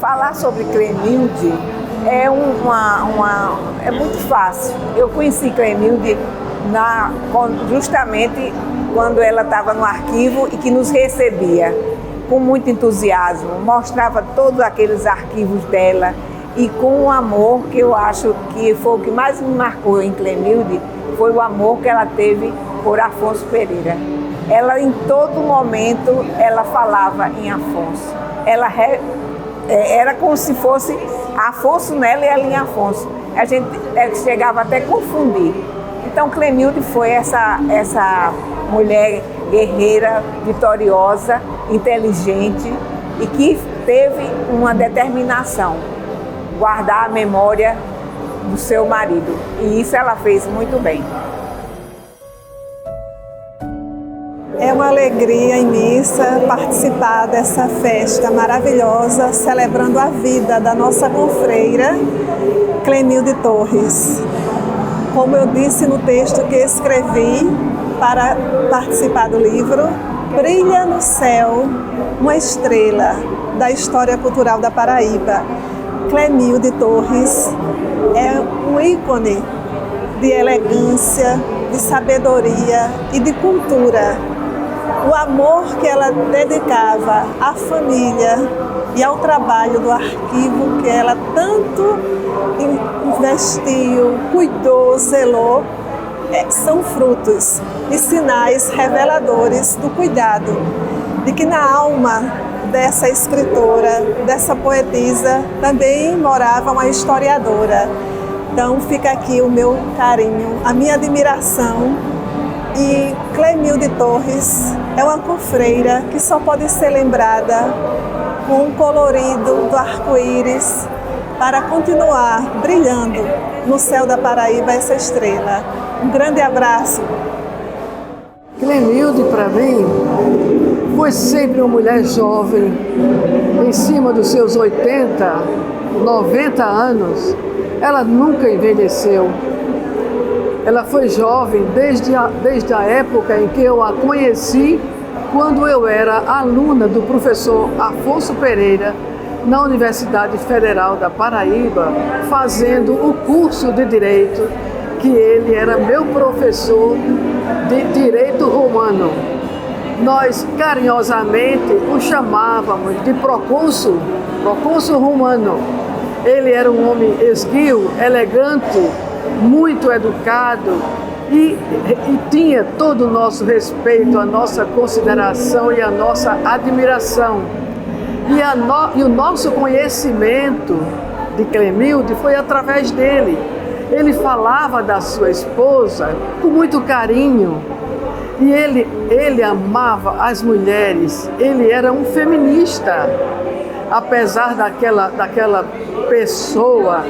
Falar sobre Clemilde é é muito fácil. Eu conheci Clemilde justamente quando ela estava no arquivo e que nos recebia com muito entusiasmo, mostrava todos aqueles arquivos dela e com um amor que eu acho que foi o que mais me marcou em Clemilde, foi o amor que ela teve por Afonso Pereira. Ela, em todo momento, ela falava em Afonso. Era como se fosse Afonso nela e ela em Afonso. A gente chegava até a confundir. Então, Clemilde foi essa mulher guerreira, vitoriosa, inteligente e que teve uma determinação, guardar a memória do seu marido. E isso ela fez muito bem. É uma alegria imensa participar dessa festa maravilhosa, celebrando a vida da nossa confreira, Clemilde Torres. Como eu disse no texto que escrevi para participar do livro, brilha no céu uma estrela da história cultural da Paraíba. Clemilde Torres é um ícone de elegância, de sabedoria e de cultura. O amor que ela dedicava à família e ao trabalho do arquivo que ela tanto investiu, cuidou, zelou, são frutos e sinais reveladores do cuidado, de que na alma dessa escritora, dessa poetisa, também morava uma historiadora. Então fica aqui o meu carinho, a minha admiração. E Clemilde Torres é uma confreira que só pode ser lembrada com o colorido do arco-íris para continuar brilhando no céu da Paraíba essa estrela. Um grande abraço. Clemilde, para mim, foi sempre uma mulher jovem, em cima dos seus 80, 90 anos. Ela nunca envelheceu. Ela foi jovem desde a época em que eu a conheci, quando eu era aluna do professor Afonso Pereira, na Universidade Federal da Paraíba, fazendo o curso de Direito, que ele era meu professor de Direito Romano. Nós carinhosamente o chamávamos de procônsul romano. Ele era um homem esguio, elegante, muito educado e tinha todo o nosso respeito, a nossa consideração e a nossa admiração. E o nosso conhecimento de Clemilde foi através dele. Ele falava da sua esposa com muito carinho e ele amava as mulheres. Ele era um feminista, apesar daquela pessoa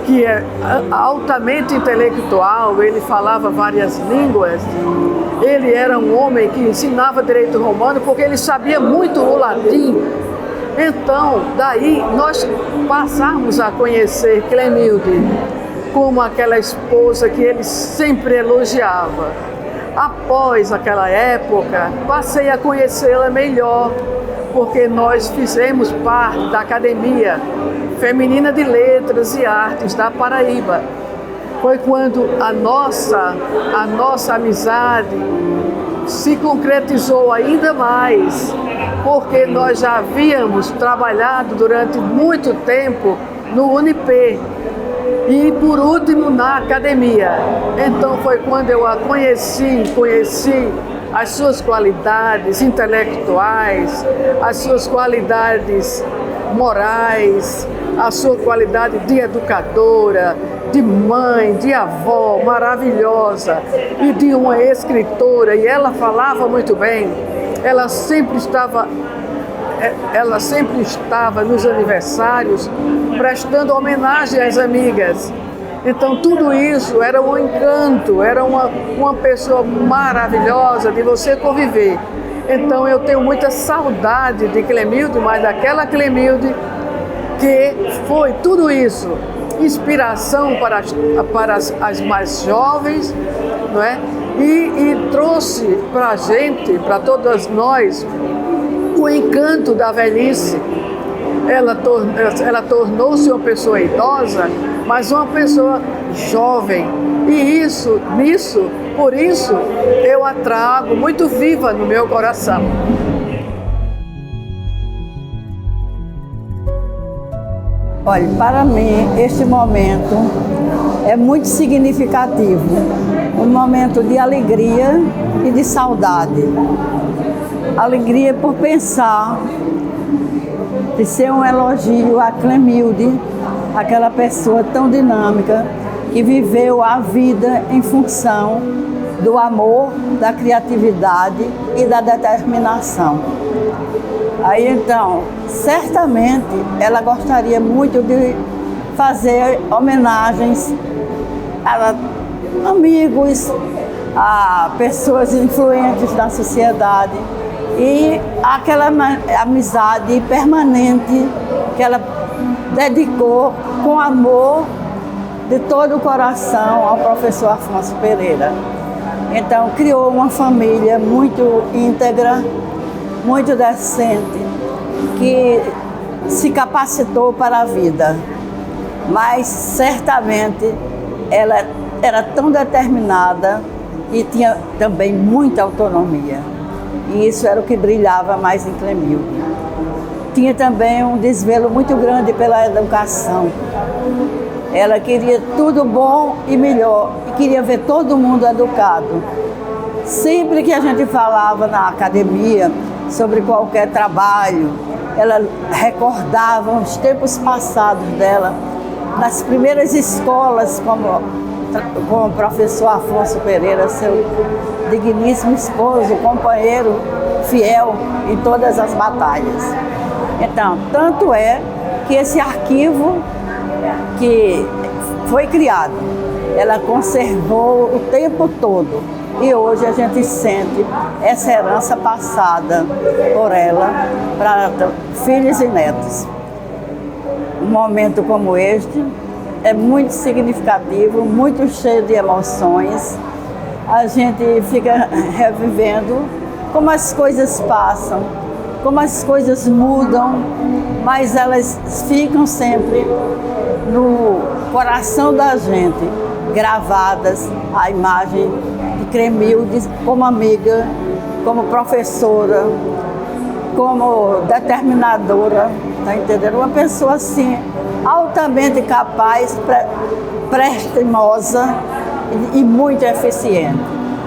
que é altamente intelectual. Ele falava várias línguas. Ele era um homem que ensinava direito romano porque ele sabia muito o latim. Então, daí nós passamos a conhecer Clemilde como aquela esposa que ele sempre elogiava. Após aquela época, passei a conhecê-la melhor, porque nós fizemos parte da Academia Feminina de Letras e Artes da Paraíba. Foi quando a nossa amizade se concretizou ainda mais, porque nós já havíamos trabalhado durante muito tempo no Unip e, por último, na academia. Então foi quando eu a conheci as suas qualidades intelectuais, as suas qualidades morais, a sua qualidade de educadora, de mãe, de avó maravilhosa e de uma escritora. E ela falava muito bem. Ela sempre estava nos aniversários prestando homenagem às amigas. Então tudo isso era um encanto, era uma pessoa maravilhosa de você conviver. Então eu tenho muita saudade de Clemilde, mas daquela Clemilde que foi tudo isso, inspiração para as mais jovens, não é? E trouxe para a gente, para todas nós, o encanto da velhice. ela tornou-se uma pessoa idosa, mas uma pessoa jovem. E por isso, eu a trago muito viva no meu coração. Olha, para mim, este momento é muito significativo. Um momento de alegria e de saudade. Alegria por pensar, de ser um elogio a Clemilde, aquela pessoa tão dinâmica que viveu a vida em função do amor, da criatividade e da determinação. Aí então, certamente ela gostaria muito de fazer homenagens a amigos, a pessoas influentes da sociedade e aquela amizade permanente que ela dedicou com amor de todo o coração ao professor Afonso Pereira. Então, criou uma família muito íntegra, muito decente, que se capacitou para a vida. Mas, certamente, ela era tão determinada e tinha também muita autonomia. E isso era o que brilhava mais em Clemilde. Tinha também um desvelo muito grande pela educação. Ela queria tudo bom e melhor, e queria ver todo mundo educado. Sempre que a gente falava na academia sobre qualquer trabalho, ela recordava os tempos passados dela, nas primeiras escolas, com o professor Afonso Pereira, seu digníssimo esposo, companheiro fiel em todas as batalhas. Então, tanto é que esse arquivo que foi criado, ela conservou o tempo todo. E hoje a gente sente essa herança passada por ela para filhos e netos. Um momento como este é muito significativo, muito cheio de emoções. A gente fica revivendo como as coisas passam, como as coisas mudam, mas elas ficam sempre no coração da gente, gravadas a imagem de Clemilde como amiga, como professora, como determinadora, tá entendendo? Uma pessoa assim, altamente capaz, prestimosa e muito eficiente.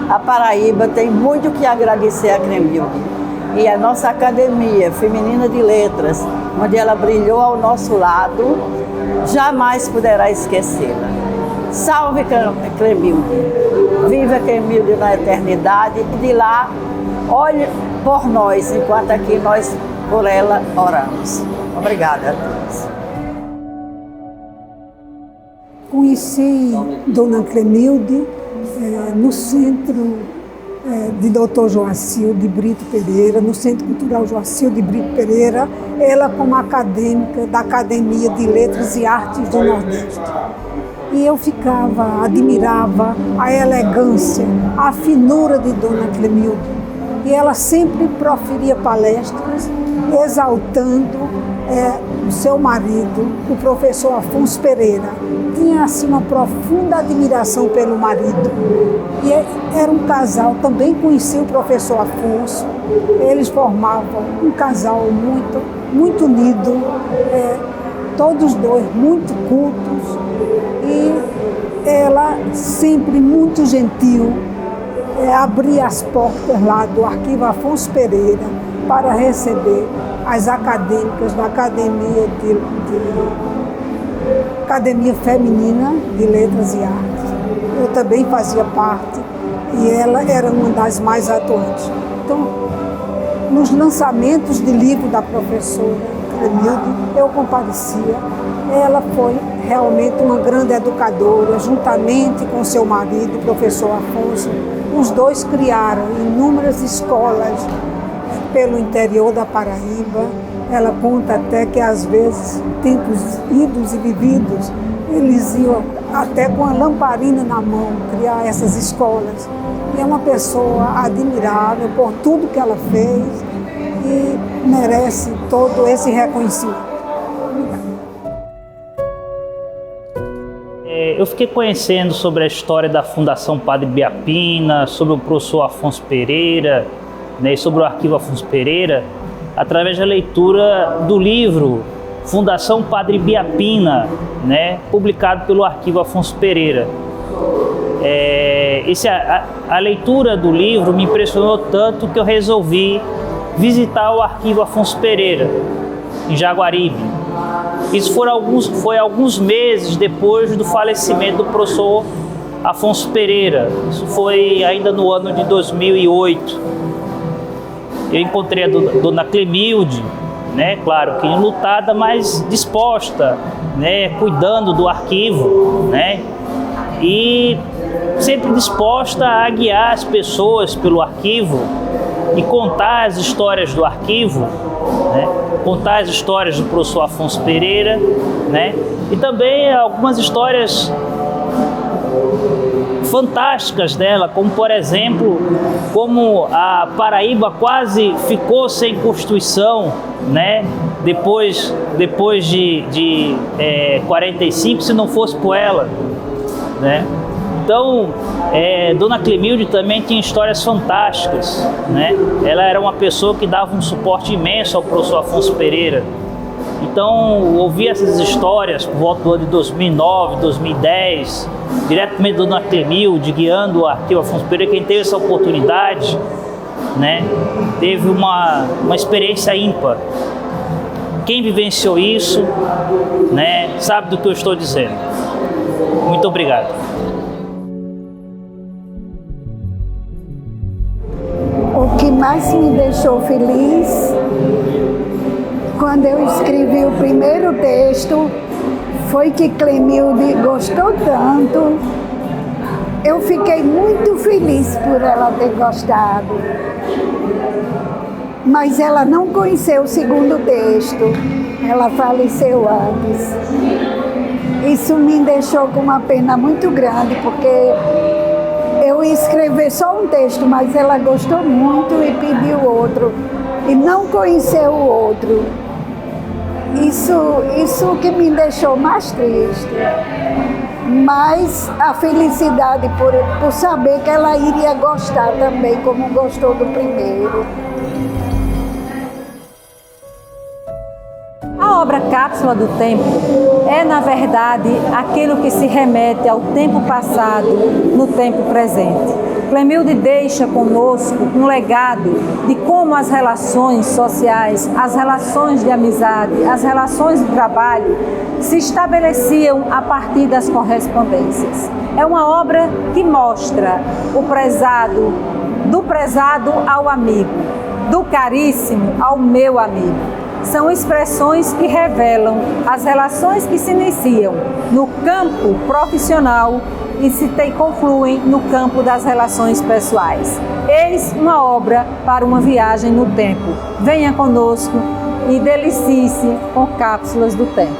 A Paraíba tem muito que agradecer a Clemilde. E a nossa Academia Feminina de Letras, onde ela brilhou ao nosso lado, jamais poderá esquecê-la. Salve Clemilde! Viva Clemilde na eternidade e de lá, olhe por nós, enquanto aqui nós por ela oramos. Obrigada a todos. Conheci Dona Clemilde no Centro de Dr. Joacil de Brito Pereira, no Centro Cultural Joacil de Brito Pereira, ela como acadêmica da Academia de Letras e Artes do Nordeste. E eu admirava a elegância, a finura de Dona Clemilde. E ela sempre proferia palestras exaltando o seu marido, o professor Afonso Pereira. Tinha assim uma profunda admiração pelo marido. E era um casal, também conheci o professor Afonso. Eles formavam um casal muito unido, todos dois muito cultos. E ela sempre muito gentil, abria as portas lá do Arquivo Afonso Pereira para receber as acadêmicas da Academia Feminina de Letras e Artes. Eu também fazia parte e ela era uma das mais atuantes. Então, nos lançamentos de livro da professora Clemilde, eu comparecia. Ela foi realmente uma grande educadora, juntamente com seu marido, o professor Afonso. Os dois criaram inúmeras escolas pelo interior da Paraíba. Ela conta até que, às vezes, tempos idos e vividos, eles iam até com a lamparina na mão criar essas escolas. E é uma pessoa admirável por tudo que ela fez e merece todo esse reconhecimento. Eu fiquei conhecendo sobre a história da Fundação Padre Biapina, sobre o professor Afonso Pereira, né, e sobre o Arquivo Afonso Pereira, através da leitura do livro Fundação Padre Biapina, né, publicado pelo Arquivo Afonso Pereira. A leitura do livro me impressionou tanto que eu resolvi visitar o Arquivo Afonso Pereira, em Jaguaribe. Isso foi alguns meses depois do falecimento do professor Afonso Pereira. Isso foi ainda no ano de 2008. Eu encontrei a dona Clemilde, né, claro que enlutada, mas disposta, né, cuidando do arquivo, né, e sempre disposta a guiar as pessoas pelo arquivo e contar as histórias do arquivo, né, contar as histórias do professor Afonso Pereira, né, e também algumas histórias fantásticas dela, como por exemplo, como a Paraíba quase ficou sem Constituição, né, depois de 45, se não fosse por ela, né. Então, Dona Clemilde também tinha histórias fantásticas, né? Ela era uma pessoa que dava um suporte imenso ao professor Afonso Pereira. Então, ouvir essas histórias por volta do ano de 2009, 2010, diretamente da Dona Clemilde, guiando o Arquivo Afonso Pereira, quem teve essa oportunidade, né, teve uma experiência ímpar. Quem vivenciou isso, né, sabe do que eu estou dizendo. Muito obrigado. O que mais me deixou feliz, quando eu escrevi o primeiro texto, foi que Clemilde gostou tanto. Eu fiquei muito feliz por ela ter gostado. Mas ela não conheceu o segundo texto, ela faleceu antes. Isso me deixou com uma pena muito grande, porque eu ia escrever só um texto, mas ela gostou muito e pediu outro, e não conheceu o outro. Isso que me deixou mais triste. Mas a felicidade por saber que ela iria gostar também, como gostou do primeiro. A obra Cápsula do Tempo é, na verdade, aquilo que se remete ao tempo passado no tempo presente. Clemilde deixa conosco um legado de como as relações sociais, as relações de amizade, as relações de trabalho se estabeleciam a partir das correspondências. É uma obra que mostra o prezado, do prezado ao amigo, do caríssimo ao meu amigo. São expressões que revelam as relações que se iniciam no campo profissional e confluem no campo das relações pessoais. Eis uma obra para uma viagem no tempo. Venha conosco e delicie-se com Cápsulas do Tempo.